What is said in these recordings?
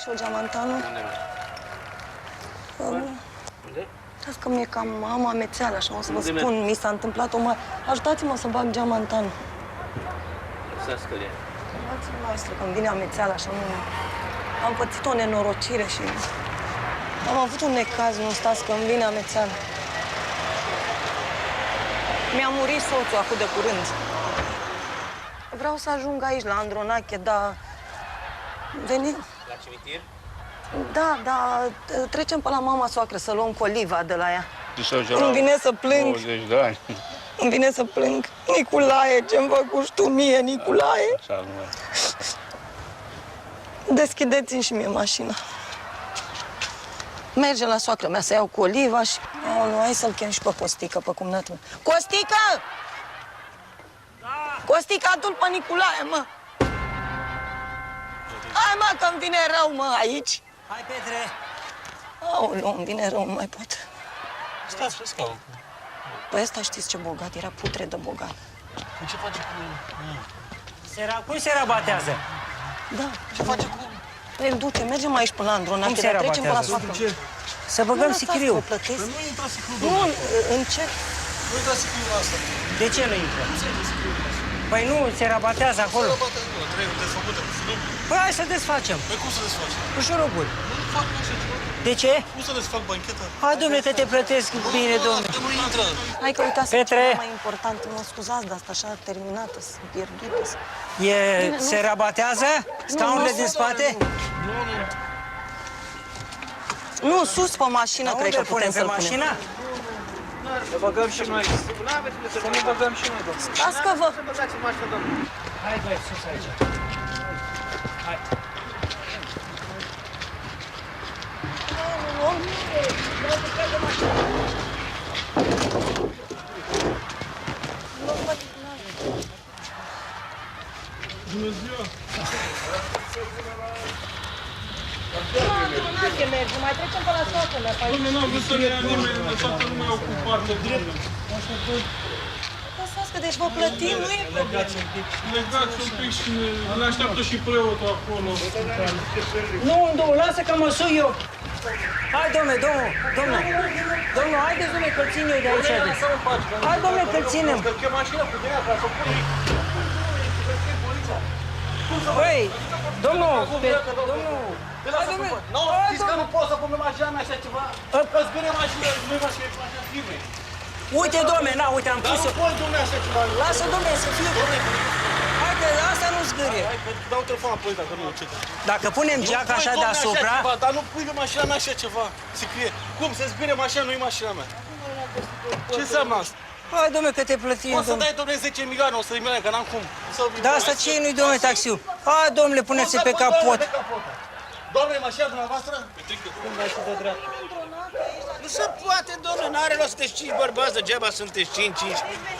și eu geamantanul. Unde? Dați că mie cam am amețeală, așa o să vă spun, mi s-a întâmplat o mare... Ajutați-mă să bag geamantanul. Lăsați-l ea. Dați-mi, maestru, când vine amețeală, așa nu... Am pățit o nenorocire și... Am avut un necaz, nu stați, că îmi vine amețeală. Mi-a murit soțul acum de curând. Vreau să ajung aici, la Andronache, dar... Veni... La cimitir? Da, da, trecem pe la mama soacră să luăm coliva de la ea. Îmi Îmi vine să plâng. 20 de ani. Îmi vine să plâng. Niculae, ce-mi făcuși tu mie, Niculae? Așa nu mai. Deschideți-mi și mie mașina. Merge la soacră mea să iau cu oliva și... Aoleu, hai să-l chem și pe Costică, pe cumnatul meu. Costică! Da! Costică, adu-l pe Niculae, mă! Hai, mă, că-mi vine rău, mă, aici. Hai, Petre! Aoleu, îmi vine rău, nu mai pot. Stați pe scaun. Păi ăsta știți ce bogat, era putre de bogat. Ce face cu... Cum se rabatează? Da. Ce face cu... Păi, du-te, mergem aici până la Andronache, Cum se dar trecem pe la rabatează? soacră. Să băgăm sicriu. Nu plătesc. Nu intra sicriul, Nu, domnule. încerc. Nu intra sicriul ăsta. De ce nu intră? Nu se intra sicriul ăsta. Păi nu, se rabatează acolo. Nu, trebuie desfăcută cu șurub. Păi hai să desfacem. Păi cum să desfacem? Cu șuruburi. Nu fac așa ceva. De ce? Cum să desfac bancheta? Hai, domnule, că te plătesc bine, domnule. Nu intră. Hai că uitați Petre! ceva mai important. Mă scuzați de asta așa terminată, sunt pierdută. Se rabatează? Scaunele din spate? Nu, sus pe mașină, Dar cred unde că putem pe să-l punem. mașina? Să băgăm și noi. Să ne băgăm și noi, domnule. Stați că vă... Să băgați în mașină, domnule. Hai, băi, sus aici. Hai. Bună ziua! mergem, mai trecem pe la soacră mea. Dom'le, n-am vrut să ne ia nimeni, toată lumea ocupată, drept. Lăsați că deci vă plătim, nu e problemă. Legați un pic și ne așteaptă și preotul acolo. Nu, lasă că mă sui eu. Hai, domnule, domnule, haideți, domnule, că-l țin eu de aici. Hai, domnule, că-l ținem. Că e mașină cu tine, ca să pui... Băi, domnul, Hai, domnule! Nu, știți că nu pot să pun mașina mea așa ceva? Că-ți bine mașina, nu-i mașina, e mașina firmei. uite, domnule, na, uite, am Dar pus-o. nu poți, domnule, așa ceva. Lasă, domnule, să fie. Haide, asta nu zgârie. Hai, dau telefon apoi dacă nu ce. Dacă punem geaca așa deasupra, Dar nu pui pe mașina mea așa ceva. Se scrie. Cum? Se zbire mașina, nu-i mașina mea. Ce înseamnă asta? hai, domnule, că te plătim, O să domnule. dai, domnule, 10 milioane, 100 de milioane, că n-am cum. Da, asta ce nu-i, domnule, taxiu? Hai, domnule, puneți pe capot. Doamne, mașina dumneavoastră? Nu se poate, domnule, n-are loc, sunteți 5 bărbați degeaba, sunteți 5.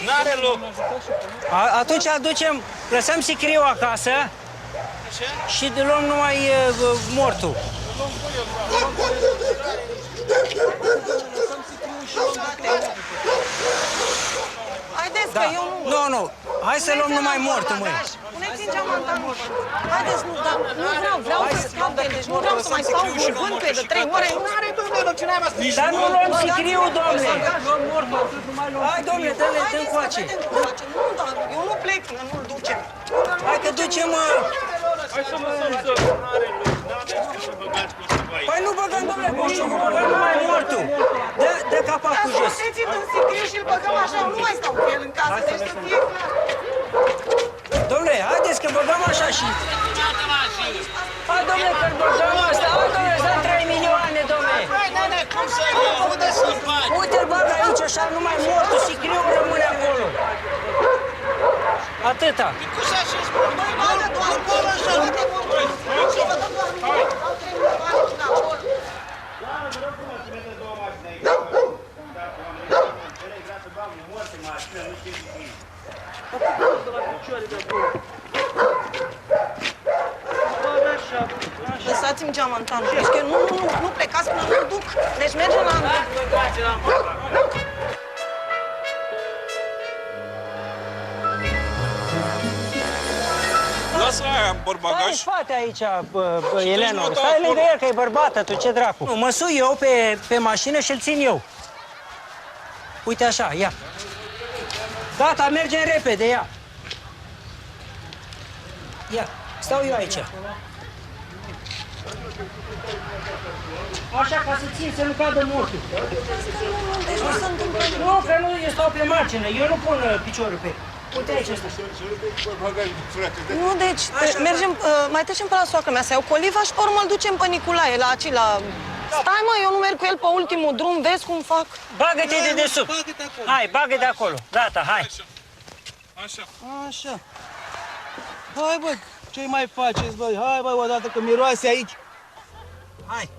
N-are loc. Atunci aducem, lăsăm sicriu acasă și de luăm numai mortul. Haideți Da, că eu nu... nu, hai să luăm numai mortul, măi. Puneți-mi geamantanul. Haideți, nu, dar nu vreau să scap de el, deci nu vreau să mai stau vânt pe de 3 ore. Nu are, domnule, cine ai mai Dar nu luăm sicriu, domnule. Hai, domnule, dă-le, dă încoace. Nu, dar eu nu plec până nu-l ducem. Hai că ducem, Hai să lăsăm să... Păi nu băgăm, domnule, coșul, băgăm numai mortul. Dă capacul jos. Scoateți-l în sicriu și îl băgăm așa, nu mai stau cu el în casă, deci să fie clar. Domnule, haideți că băgăm așa și... Hai, domnule, că-l băgăm asta. Hai, domnule, să 3 milioane, domnule. Hai, nene, cum să unde să-l faci? Uite-l bag aici, așa, numai mortul, sicriul rămâne acolo. Atâta. Cum să așa spun? Băi, bagă doar acolo așa. Lăsați-mi geamantanul, deci că nu plecați până nu-l duc. Deci mergem la... aia în Stai în portbagaj. spate aici, Și Elena. tu-ți Stai lângă acolo. el, că e bărbată, tu ce dracu. Nu, mă sui eu pe mașină și îl țin eu. Uite așa, ia. Gata, mergem repede, ia. Ia, stau eu aici. Așa, ca să țin, să nu cadă mortul. Deci nu se întâmplă nimic. Nu, că nu, eu stau pe margină, eu nu pun piciorul pe... Uite aici ăsta. Nu, deci mergem, mai trecem pe la soacră mea să iau coliva și pe urmă îl ducem pe Nicolae la aci, la... Stai mă, eu nu merg cu el pe ultimul drum, vezi cum fac? Bagă-te de desubt. Bagă-te acolo. Hai, bagă de acolo. Gata, hai. Așa. Așa. Hai, bă, ce mai faceți, bă? Hai, bă, odată că miroase aici. Hai.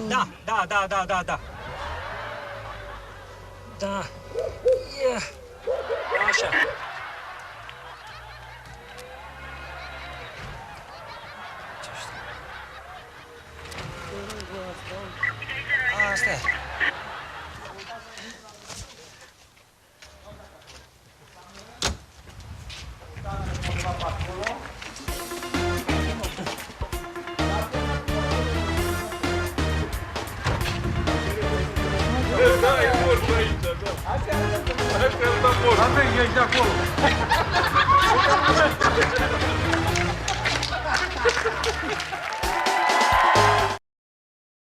Da. Da. Ia. Așa. Asta e. Avem, ești de acolo.